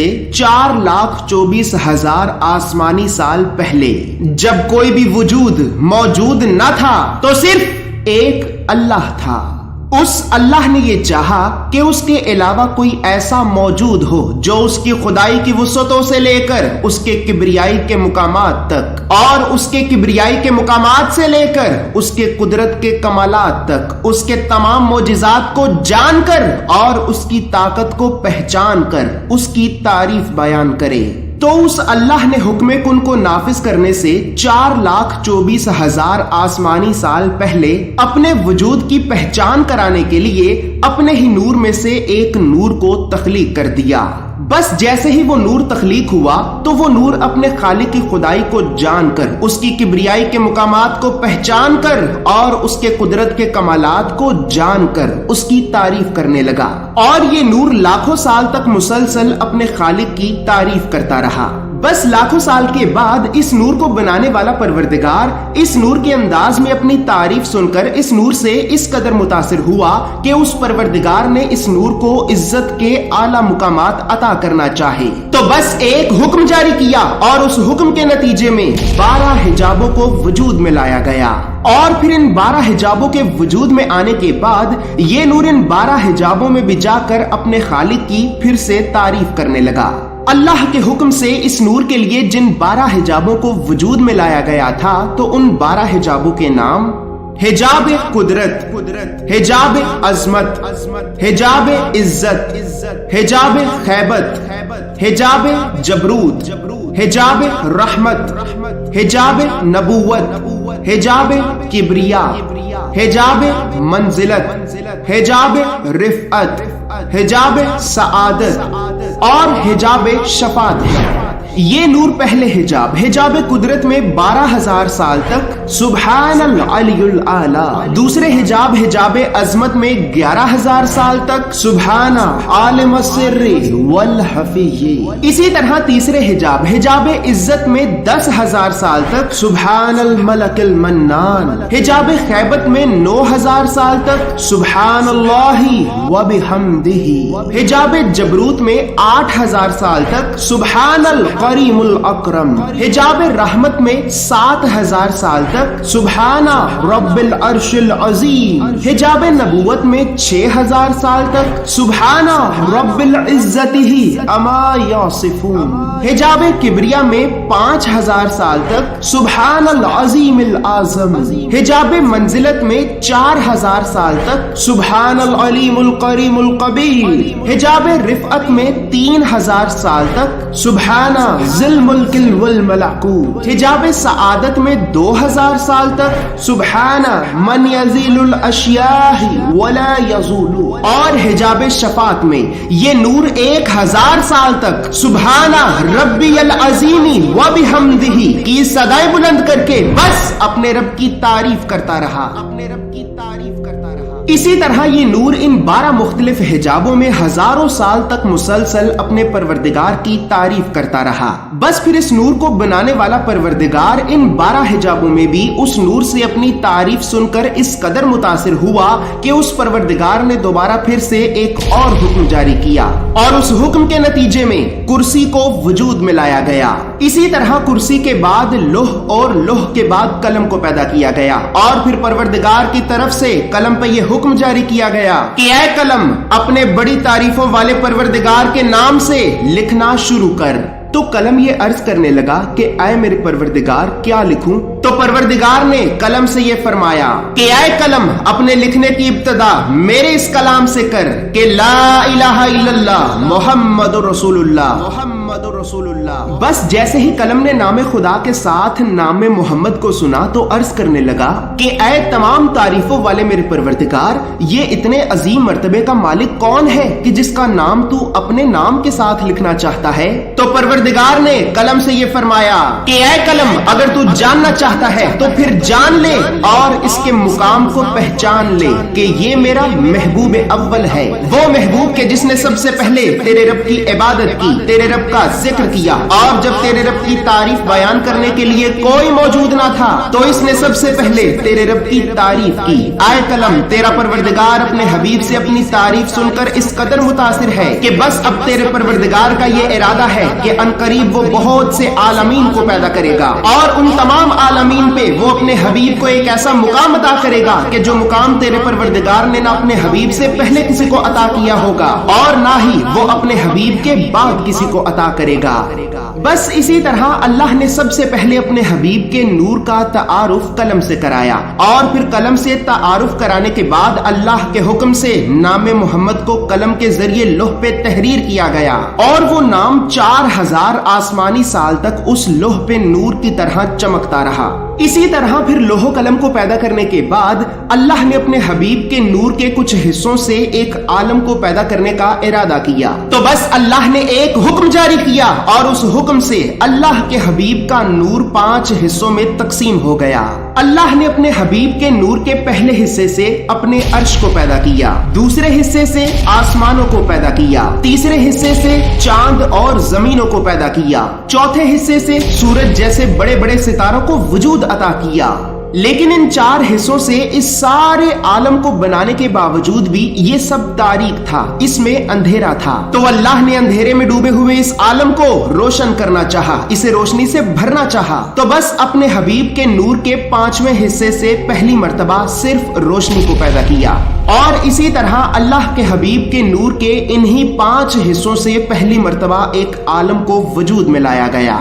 سے 4,24,000 آسمانی سال پہلے جب کوئی بھی وجود موجود نہ تھا تو صرف ایک اللہ تھا۔ اس اللہ نے یہ چاہا کہ اس کے علاوہ کوئی ایسا موجود ہو جو اس کی خدائی کی وسعتوں سے لے کر اس کے کبریائی کے مقامات تک اور اس کے کبریائی کے مقامات سے لے کر اس کے قدرت کے کمالات تک اس کے تمام معجزات کو جان کر اور اس کی طاقت کو پہچان کر اس کی تعریف بیان کرے۔ تو اس اللہ نے حکم کن کو نافذ کرنے سے 4,24,000 آسمانی سال پہلے اپنے وجود کی پہچان کرانے کے لیے اپنے ہی نور میں سے ایک نور کو تخلیق کر دیا۔ بس جیسے ہی وہ نور تخلیق ہوا تو وہ نور اپنے خالق کی خدائی کو جان کر اس کی کبریائی کے مقامات کو پہچان کر اور اس کے قدرت کے کمالات کو جان کر اس کی تعریف کرنے لگا، اور یہ نور لاکھوں سال تک مسلسل اپنے خالق کی تعریف کرتا رہا۔ بس لاکھوں سال کے بعد اس نور کو بنانے والا پروردگار اس نور کے انداز میں اپنی تعریف سن کر اس نور سے اس قدر متاثر ہوا کہ اس پروردگار نے اس نور کو عزت کے اعلیٰ مقامات عطا کرنا چاہے تو بس ایک حکم جاری کیا، اور اس حکم کے نتیجے میں 12 حجابوں کو وجود میں لایا گیا، اور پھر ان 12 حجابوں کے وجود میں آنے کے بعد یہ نور ان 12 حجابوں میں بھی جا کر اپنے خالق کی پھر سے تعریف کرنے لگا۔ اللہ کے حکم سے اس نور کے لیے جن 12 حجابوں کو وجود میں لایا گیا تھا تو ان 12 حجابوں کے نام حجاب قدرت، حجاب عظمت، حجاب عزت، حجاب خیبت، حجاب جبروت، حجاب رحمت، حجاب نبوت، حجاب کبریا، حجاب منزلت، حجاب رفعت، حجاب سعادت اور حجاب شفاعت ہے۔ یہ نور پہلے حجاب قدرت میں 12,000 سال تک سبحان العلی الاعلی، دوسرے حجاب عظمت میں 11,000 سال تک سبحان عالم السر والخفی، اسی طرح تیسرے حجاب عزت میں 10,000 سال تک سبحان الملک المنان، حجاب خیبت میں 9,000 سال تک سبحان اللہ وبحمدہ، حجاب جبروت میں 8,000 سال تک سبحان کریم الاکرم، حجاب رحمت میں 7,000 سال تک سبحان رب العرش العظیم، حجاب نبوت میں 6,000 سال تک سبحان رب العزت اما یصفون، حجاب کبریا میں 5,000 سال تک سبحان العظیم الاعظم، حجاب منزلت میں 4,000 سال تک سبحان العلیم الکریم الکبیر، حجاب رفعت میں 3,000 سال تک سبحان ذی الملک والملکوت، حجاب سعادت میں 2,000 سال تک سبحان من یزیل الاشیاء ولا یزول، اور حجاب شفاعت میں یہ نور 1,000 سال تک سبحان ربی العظیم وبحمدہ کی صدائیں بلند کر کے بس اپنے رب کی تعریف کرتا رہا، اپنے رب کی تعریف کرتا رہا۔ اسی طرح یہ نور ان 12 مختلف حجابوں میں ہزاروں سال تک مسلسل اپنے پروردگار کی تعریف کرتا رہا۔ بس پھر اس نور کو بنانے والا پروردگار ان 12 حجابوں میں بھی اس نور سے اپنی تعریف سن کر اس قدر متاثر ہوا کہ اس پروردگار نے دوبارہ پھر سے ایک اور حکم جاری کیا، اور اس حکم کے نتیجے میں کرسی کو وجود میں لایا گیا۔ اسی طرح کرسی کے بعد لوح اور لوح کے بعد قلم کو پیدا کیا گیا، اور پھر پروردگار کی طرف سے قلم پہ یہ حکم جاری کیا گیا کہ اے قلم اپنے بڑی تعریفوں والے پروردگار کے نام سے لکھنا شروع کر۔ تو قلم یہ عرض کرنے لگا کہ اے میرے پروردگار کیا لکھوں؟ تو پروردگار نے قلم سے یہ فرمایا کہ اے قلم اپنے لکھنے کی ابتدا میرے اس کلام سے کر کہ لا الہ الا اللہ محمد رسول اللہ، محمد رسول اللہ۔ بس جیسے ہی قلم نے نام خدا کے ساتھ نام محمد کو سنا تو عرض کرنے لگا کہ اے تمام تعریفوں والے میرے پروردگار، یہ اتنے عظیم مرتبے کا مالک کون ہے کہ جس کا نام تو اپنے نام کے ساتھ لکھنا چاہتا ہے؟ تو پروردگار نے قلم سے یہ فرمایا کہ اے قلم اگر تو جاننا چاہتا ہے تو پھر جان لے اور اس کے مقام کو پہچان لے کہ یہ میرا محبوب اول ہے، وہ محبوب کے جس نے سب سے پہلے تیرے رب کی عبادت کی، تیرے رب کا ذکر کیا، اور جب تیرے رب کی تعریف بیان کرنے کے لیے کوئی موجود نہ تھا تو اس نے سب سے پہلے تیرے رب کی تعریف کی۔ آئے قلم، تیرا پروردگار اپنے حبیب سے اپنی تعریف سن کر اس قدر متاثر ہے کہ بس اب تیرے پروردگار کا یہ ارادہ ہے کہ عنقریب وہ بہت سے عالمین کو پیدا کرے گا، اور ان تمام عالمین پہ وہ اپنے حبیب کو ایک ایسا مقام عطا کرے گا کہ جو مقام تیرے پروردگار نے نہ اپنے حبیب سے پہلے کسی کو عطا کیا ہوگا اور نہ ہی وہ اپنے حبیب کے بعد کسی کو عطا کرے گا۔ بس اسی طرح اللہ نے سب سے پہلے اپنے حبیب کے نور کا تعارف قلم سے کرایا، اور پھر قلم سے تعارف کرانے کے بعد اللہ کے حکم سے نام محمد کو قلم کے ذریعے لوح پہ تحریر کیا گیا، اور وہ نام 4000 آسمانی سال تک اس لوح پہ نور کی طرح چمکتا رہا۔ اسی طرح پھر لوح و قلم کو پیدا کرنے کے بعد اللہ نے اپنے حبیب کے نور کے کچھ حصوں سے ایک عالم کو پیدا کرنے کا ارادہ کیا، تو بس اللہ نے ایک حکم جاری کیا، اور اس حکم سے اللہ کے حبیب کا نور 5 حصوں میں تقسیم ہو گیا۔ اللہ نے اپنے حبیب کے نور کے پہلے حصے سے اپنے عرش کو پیدا کیا، دوسرے حصے سے آسمانوں کو پیدا کیا، تیسرے حصے سے چاند اور زمینوں کو پیدا کیا، چوتھے حصے سے سورج جیسے بڑے بڑے ستاروں کو وجود عطا کیا۔ لیکن ان 4 حصوں سے اس سارے عالم کو بنانے کے باوجود بھی یہ سب تاریک تھا، اس میں اندھیرا تھا، تو اللہ نے اندھیرے میں ڈوبے ہوئے اس عالم کو روشن کرنا چاہا، اسے روشنی سے بھرنا چاہا، تو بس اپنے حبیب کے نور کے 5ویں حصے سے پہلی مرتبہ صرف روشنی کو پیدا کیا، اور اسی طرح اللہ کے حبیب کے نور کے انہی 5 حصوں سے پہلی مرتبہ ایک عالم کو وجود میں لایا گیا۔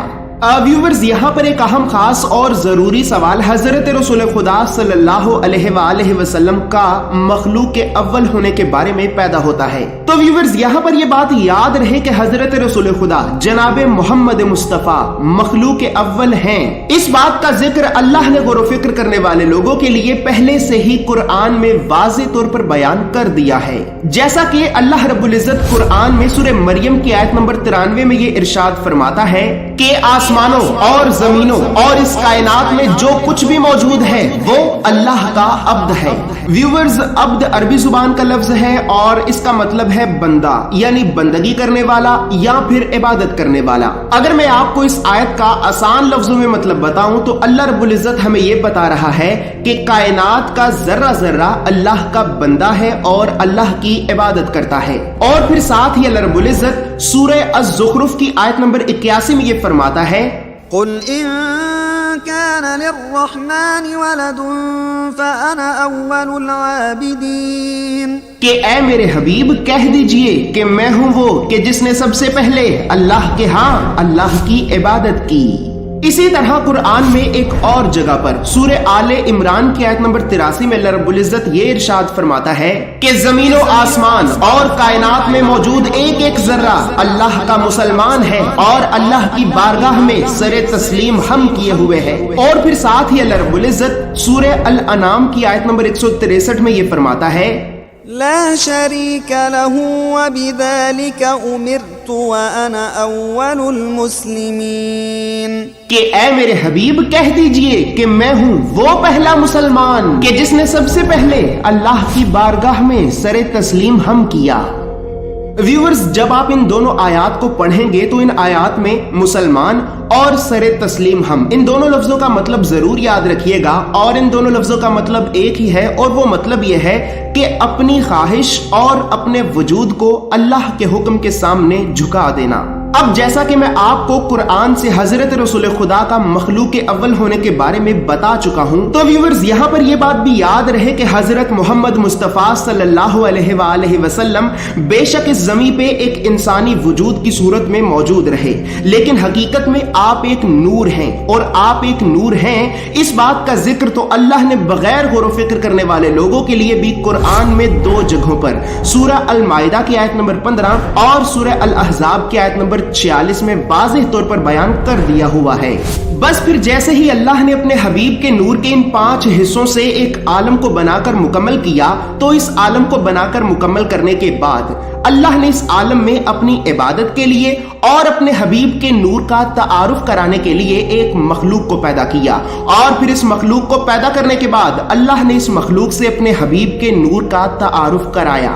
ویورز، یہاں پر ایک اہم خاص اور ضروری سوال حضرت رسول خدا صلی اللہ علیہ وآلہ وسلم کا مخلوق کے اول ہونے کے بارے میں پیدا ہوتا ہے۔ تو ویورز، یہاں پر یہ بات یاد رہے کہ حضرت رسول خدا جناب محمد مصطفیٰ مخلوق کے اول ہیں۔ اس بات کا ذکر اللہ نے غور و فکر کرنے والے لوگوں کے لیے پہلے سے ہی قرآن میں واضح طور پر بیان کر دیا ہے، جیسا کہ اللہ رب العزت قرآن میں سورہ مریم کی آیت نمبر 93 میں یہ ارشاد فرماتا ہے کہ آسمانوں اور زمینوں اور اس کائنات میں جو کچھ بھی موجود ہے وہ اللہ کا عبد ہے۔ ویورز، عبد عربی زبان کا لفظ ہے اور اس کا مطلب ہے بندہ، یعنی بندگی کرنے والا یا پھر عبادت کرنے والا۔ اگر میں آپ کو اس آیت کا آسان لفظوں میں مطلب بتاؤں تو اللہ رب العزت ہمیں یہ بتا رہا ہے کہ کائنات کا ذرہ ذرہ اللہ کا بندہ ہے اور اللہ کی عبادت کرتا ہے، اور پھر ساتھ ہی اللہ رب العزت سورہ الزخرف کی آیت نمبر 81 میں یہ فرماتا ہے، قل ان كان للرحمن ولد فانا اول العابدين، کہ اے میرے حبیب کہہ دیجئے کہ میں ہوں وہ کہ جس نے سب سے پہلے اللہ کے ہاں اللہ کی عبادت کی۔ اسی طرح قرآن میں ایک اور جگہ پر سورہ آل عمران کی آیت نمبر 83 میں اللہ رب العزت یہ ارشاد فرماتا ہے کہ زمین و آسمان اور کائنات میں موجود ایک ایک ذرہ اللہ کا مسلمان ہے اور اللہ کی بارگاہ میں سر تسلیم ہم کیے ہوئے ہے۔ اور پھر ساتھ ہی اللہ رب العزت سورہ الانعام کی آیت نمبر 163 میں یہ فرماتا ہے، لا شريك له وبذلك أمرت وأنا أول المسلمين، کہ اے میرے حبیب کہہ دیجئے کہ میں ہوں وہ پہلا مسلمان کہ جس نے سب سے پہلے اللہ کی بارگاہ میں سر تسلیم ہم کیا۔ ویورز، جب آپ ان دونوں آیات کو پڑھیں گے تو ان آیات میں مسلمان اور سر تسلیم ہم، ان دونوں لفظوں کا مطلب ضرور یاد رکھیے گا، اور ان دونوں لفظوں کا مطلب ایک ہی ہے، اور وہ مطلب یہ ہے کہ اپنی خواہش اور اپنے وجود کو اللہ کے حکم کے سامنے جھکا دینا۔ اب جیسا کہ میں آپ کو قرآن سے حضرت رسول خدا کا مخلوق کے اول ہونے کے بارے میں بتا چکا ہوں، تو ویورز یہاں پر یہ بات بھی یاد رہے کہ حضرت محمد مصطفیٰ صلی اللہ علیہ وآلہ وسلم بے شک اس زمین پہ ایک انسانی وجود کی صورت میں موجود رہے، لیکن حقیقت میں آپ ایک نور ہیں، اور آپ ایک نور ہیں اس بات کا ذکر تو اللہ نے بغیر غور و فکر کرنے والے لوگوں کے لیے بھی قرآن میں 2 جگہوں پر سورہ المائدہ کی آیت نمبر 15 اور سورہ الاحزاب کی آیت نمبر 46 میں واضح طور پر بیان کر دیا ہوا ہے۔ بس پھر جیسے ہی اللہ نے اپنے حبیب کے نور کے ان 5 حصوں سے ایک عالم کو بنا کر مکمل کیا، تو اس عالم کو بنا کر مکمل کرنے کے بعد اللہ نے اس عالم میں اپنی عبادت کے لیے اور اپنے حبیب کے نور کا تعارف کرانے کے لیے ایک مخلوق کو پیدا کیا، اور پھر اس مخلوق کو پیدا کرنے کے بعد اللہ نے اس مخلوق سے اپنے حبیب کے نور کا تعارف کرایا۔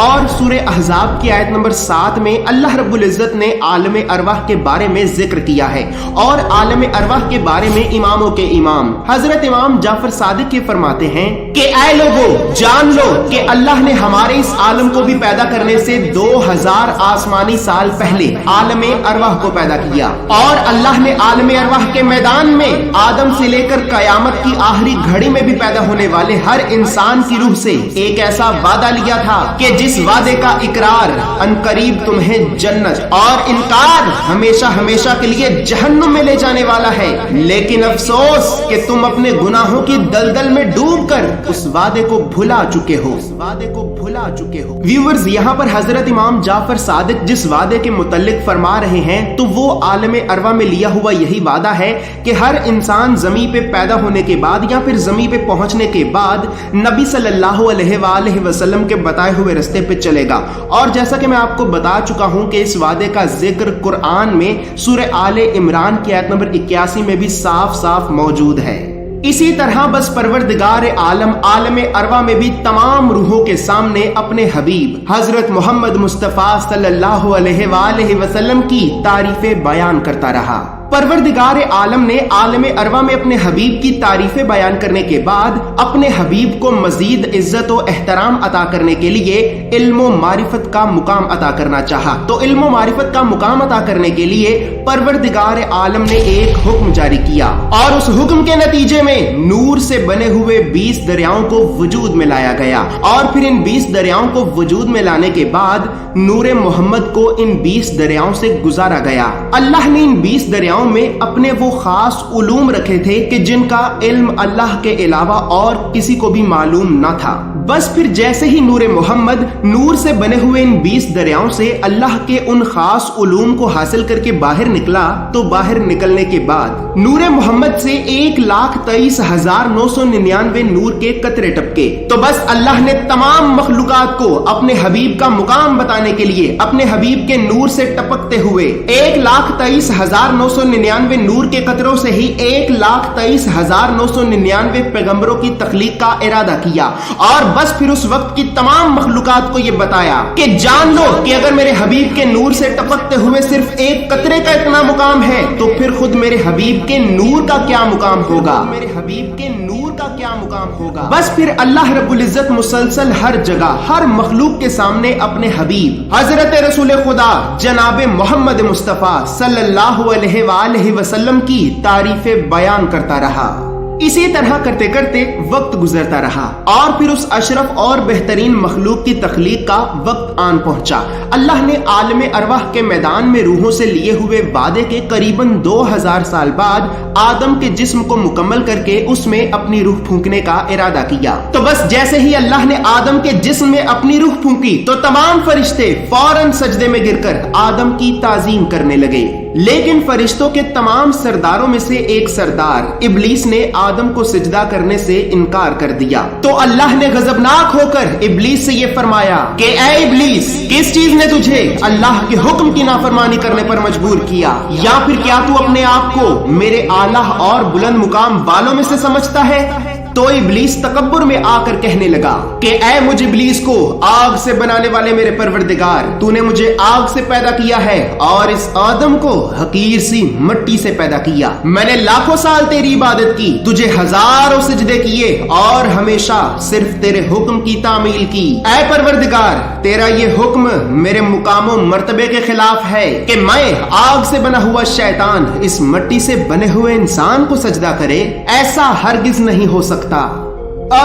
اور سورہ احزاب کی آیت نمبر 7 میں اللہ رب العزت نے عالم ارواح کے بارے میں ذکر کیا ہے، اور عالم ارواح کے بارے میں اماموں کے امام حضرت امام جعفر صادق یہ فرماتے ہیں کہ اے لوگو جان لو کہ اللہ نے ہمارے اس عالم کو بھی پیدا کرنے سے 2000 آسمانی سال پہلے عالم ارواح کو پیدا کیا، اور اللہ نے عالم ارواح کے میدان میں آدم سے لے کر قیامت کی آخری گھڑی میں بھی پیدا ہونے والے ہر انسان کی روح سے ایک ایسا وعدہ لیا تھا کہ جس وعدے کا اقرار ان قریب تمہیں جنت اور انکار ہمیشہ ہمیشہ کے لیے جہنم میں لے جانے والا ہے، لیکن افسوس کہ تم اپنے گناہوں کی دلدل میں ڈوب کر اس وعدے کو بھلا چکے ہو، ویورز یہاں پر حضرت امام جعفر صادق جس وعدے کے متعلق فرما رہے ہیں تو وہ عالم ارواح میں لیا ہوا یہی وعدہ ہے کہ ہر انسان زمین پہ پیدا ہونے کے بعد یا پھر زمین پہ پہنچنے کے بعد نبی صلی اللہ علیہ وآلہ وسلم کے بتائے ہوئے رستے پہ چلے گا، اور جیسا کہ میں آپ کو بتا چکا ہوں کہ اس وعدے کا ذکر قرآن میں سورہ آل عمران کی آیت نمبر 81 میں بھی صاف صاف موجود ہے۔ اسی طرح بس پروردگار عالم عالم ارواح میں بھی تمام روحوں کے سامنے اپنے حبیب حضرت محمد مصطفیٰ صلی اللہ علیہ وآلہ وسلم کی تعریفیں بیان کرتا رہا۔ پروردگار عالم نے عالم ارواح میں اپنے حبیب کی تعریفیں بیان کرنے کے بعد اپنے حبیب کو مزید عزت و احترام عطا کرنے کے لیے علم و معرفت کا مقام عطا کرنا چاہا، تو علم و معرفت کا مقام عطا کرنے کے لیے پروردگار عالم نے ایک حکم جاری کیا، اور اس حکم کے نتیجے میں نور سے بنے ہوئے 20 دریاؤں کو وجود میں لایا گیا، اور پھر ان 20 دریاؤں کو وجود میں لانے کے بعد نور محمد کو ان 20 دریاؤں سے گزارا گیا۔ اللہ نے ان 20 دریاؤں میں اپنے وہ خاص علوم رکھے تھے کہ جن کا علم اللہ کے علاوہ اور کسی کو بھی معلوم نہ تھا۔ بس پھر جیسے ہی نور محمد نور سے بنے ہوئے ان 20 دریاؤں سے اللہ کے ان خاص علوم کو حاصل کر کے باہر نکلا، تو باہر نکلنے کے بعد نور محمد سے 1,23,999 نور کے قطرے ٹپکے، تو بس اللہ نے تمام مخلوقات کو اپنے حبیب کا مقام بتانے کے لیے اپنے حبیب کے نور سے ٹپکتے ہوئے 1,23,999 نور کے قطروں سے ہی 1,23,999 پیغمبروں کی تخلیق کا ارادہ کیا، اور بس پھر اس وقت کی تمام مخلوقات کو یہ بتایا کہ جان لو کہ اگر میرے حبیب کے نور سے ٹپکتے ہوئے صرف ایک قطرے کا اتنا مقام ہے تو پھر خود میرے حبیب کے نور کا کیا مقام ہوگا، میرے حبیب کے نور کا کیا مقام ہوگا۔ بس پھر اللہ رب العزت مسلسل ہر جگہ ہر مخلوق کے سامنے اپنے حبیب حضرت رسول خدا جناب محمد مصطفیٰ صلی اللہ علیہ وآلہ وسلم کی تعریفیں بیان کرتا رہا۔ اسی طرح کرتے کرتے وقت گزرتا رہا، اور پھر اس اشرف اور بہترین مخلوق کی تخلیق کا وقت آن پہنچا۔ اللہ نے عالم ارواح کے میدان میں روحوں سے لیے ہوئے وعدے کے قریباً 2000 سال بعد آدم کے جسم کو مکمل کر کے اس میں اپنی روح پھونکنے کا ارادہ کیا، تو بس جیسے ہی اللہ نے آدم کے جسم میں اپنی روح پھونکی تو تمام فرشتے فوراً سجدے میں گر کر آدم کی تعظیم کرنے لگے، لیکن فرشتوں کے تمام سرداروں میں سے ایک سردار ابلیس نے آدم کو سجدہ کرنے سے انکار کر دیا، تو اللہ نے غضبناک ہو کر ابلیس سے یہ فرمایا کہ اے ابلیس، کس چیز نے تجھے اللہ کے حکم کی نافرمانی کرنے پر مجبور کیا، یا پھر کیا تو اپنے آپ کو میرے اعلیٰ اور بلند مقام والوں میں سے سمجھتا ہے؟ تو ابلیس تکبر میں آ کر کہنے لگا کہ اے مجھ ابلیس کو آگ سے بنانے والے میرے پروردگار، تو نے مجھے آگ سے پیدا کیا ہے اور اس آدم کو حقیر سی مٹی سے پیدا کیا۔ میں نے لاکھوں سال تیری عبادت کی، تجھے ہزاروں سجدے کیے اور ہمیشہ صرف تیرے حکم کی تعمیل کی۔ اے پروردگار، تیرا یہ حکم میرے مقام و مرتبے کے خلاف ہے کہ میں آگ سے بنا ہوا شیطان اس مٹی سے بنے ہوئے انسان کو سجدہ کرے، ایسا ہرگز نہیں ہو سکتا۔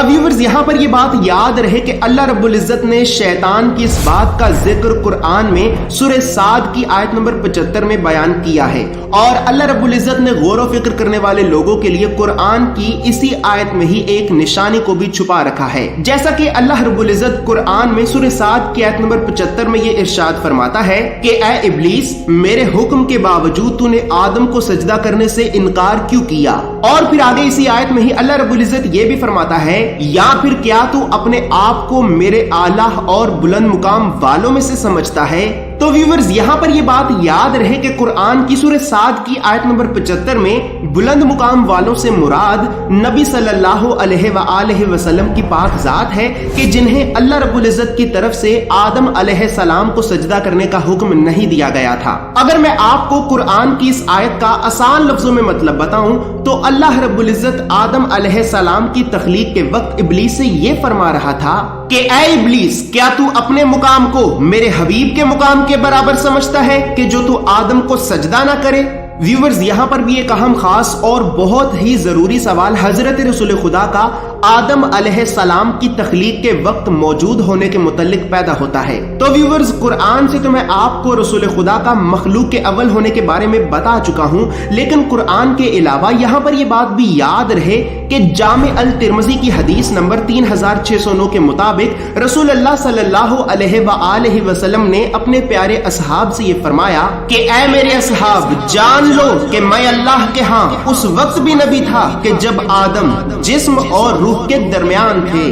ویورز یہاں پر یہ بات یاد رہے کہ اللہ رب العزت نے شیطان کی اس بات کا ذکر قرآن میں سورہ صاد کی آیت نمبر 75 میں بیان کیا ہے، اور اللہ رب العزت نے غور و فکر کرنے والے لوگوں کے لیے قرآن کی اسی آیت میں ہی ایک نشانی کو بھی چھپا رکھا ہے، جیسا کہ اللہ رب العزت قرآن میں سورہ صاد کی آیت نمبر 75 میں یہ ارشاد فرماتا ہے کہ اے ابلیس، میرے حکم کے باوجود تو نے آدم کو سجدہ کرنے سے انکار کیوں کیا؟ اور پھر آگے اسی آیت میں ہی اللہ رب العزت یہ بھی فرماتا ہے، یا پھر کیا تو اپنے آپ کو میرے اعلیٰ اور بلند مقام والوں میں سے سمجھتا ہے؟ تو ویورز یہاں پر یہ بات یاد رہے کہ قرآن کی سورہ صاد کی آیت نمبر 75 میں بلند مقام والوں سے مراد نبی صلی اللہ علیہ وآلہ وسلم کی پاک ذات ہے کہ جنہیں اللہ رب العزت کی طرف سے آدم علیہ السلام کو سجدہ کرنے کا حکم نہیں دیا گیا تھا۔ اگر میں آپ کو قرآن کی اس آیت کا آسان لفظوں میں مطلب بتاؤں تو اللہ رب العزت آدم علیہ السلام کی تخلیق کے وقت ابلیس سے یہ فرما رہا تھا کہ اے ابلیس، کیا تو اپنے مقام کو میرے حبیب کے مقام کے برابر سمجھتا ہے کہ جو تو آدم کو سجدہ نہ کرے؟ ویورز یہاں پر بھی ایک اہم خاص اور بہت ہی ضروری سوال حضرت رسول خدا کا آدم علیہ السلام کی تخلیق کے وقت موجود ہونے کے متعلق پیدا ہوتا ہے۔ تو ویورز قرآن سے تو میں آپ کو رسول خدا کا مخلوق کے اول ہونے کے بارے میں بتا چکا ہوں، لیکن قرآن کے علاوہ یہاں پر یہ بات بھی یاد رہے کہ جامع الترمذی کی حدیث نمبر 3609 کے مطابق رسول اللہ صلی اللہ علیہ وآلہ وسلم نے اپنے پیارے اصحاب سے یہ فرمایا کہ اے میرے اصحاب، جان لو کہ میں اللہ کے ہاں اس وقت بھی نبی تھا کہ جب آدم جسم اور روح کے درمیان تھے۔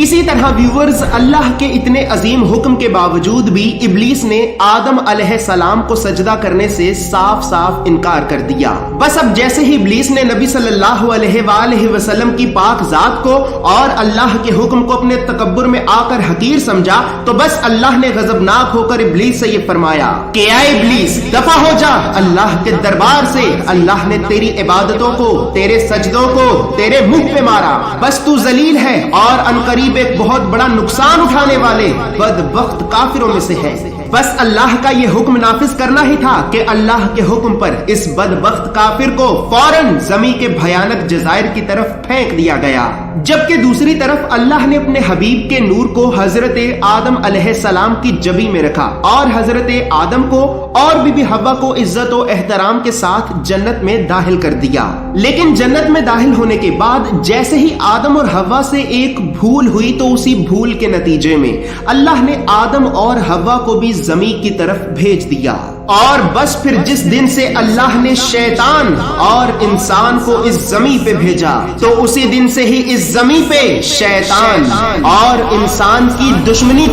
اسی طرح ویورز اللہ کے اتنے عظیم حکم کے باوجود بھی ابلیس نے آدم علیہ السلام کو سجدہ کرنے سے صاف صاف انکار کر دیا۔ بس اب جیسے ہی ابلیس نے نبی صلی اللہ علیہ وآلہ وسلم کی پاک ذات کو اور اللہ کے حکم کو اپنے تکبر میں آ کر حقیر سمجھا تو بس اللہ نے غضبناک ہو کر ابلیس سے یہ فرمایا کہ اے ابلیس، دفع ہو جا اللہ کے دربار سے، اللہ نے تیری عبادتوں کو، تیرے سجدوں کو تیرے منہ پہ مارا، بس تو ذلیل ہے اور عنقریب ایک بہت بڑا نقصان اٹھانے والے بدبخت کافروں میں سے ہے۔ بس اللہ کا یہ حکم نافذ کرنا ہی تھا کہ اللہ کے حکم پر اس بدبخت کافر کو فوراً زمین کے بھیانک جزائر کی طرف پھینک دیا گیا۔ جبکہ دوسری طرف اللہ نے اپنے حبیب کے نور کو حضرت آدم علیہ السلام کی جبی میں رکھا اور حضرت آدم کو اور بی بی حوا کو عزت و احترام کے ساتھ جنت میں داخل کر دیا۔ لیکن جنت میں داخل ہونے کے بعد جیسے ہی آدم اور حوا سے ایک بھول ہوئی تو اسی بھول کے نتیجے میں اللہ نے آدم اور حوا کو بھی زمین کی طرف بھیج دیا، اور بس پھر جس دن سے اللہ نے شیطان اور انسان کو اس زمین پہ بھیجا تو اسی دن سے ہی اس زمین پہ شیطان اور انسان کی دشمنی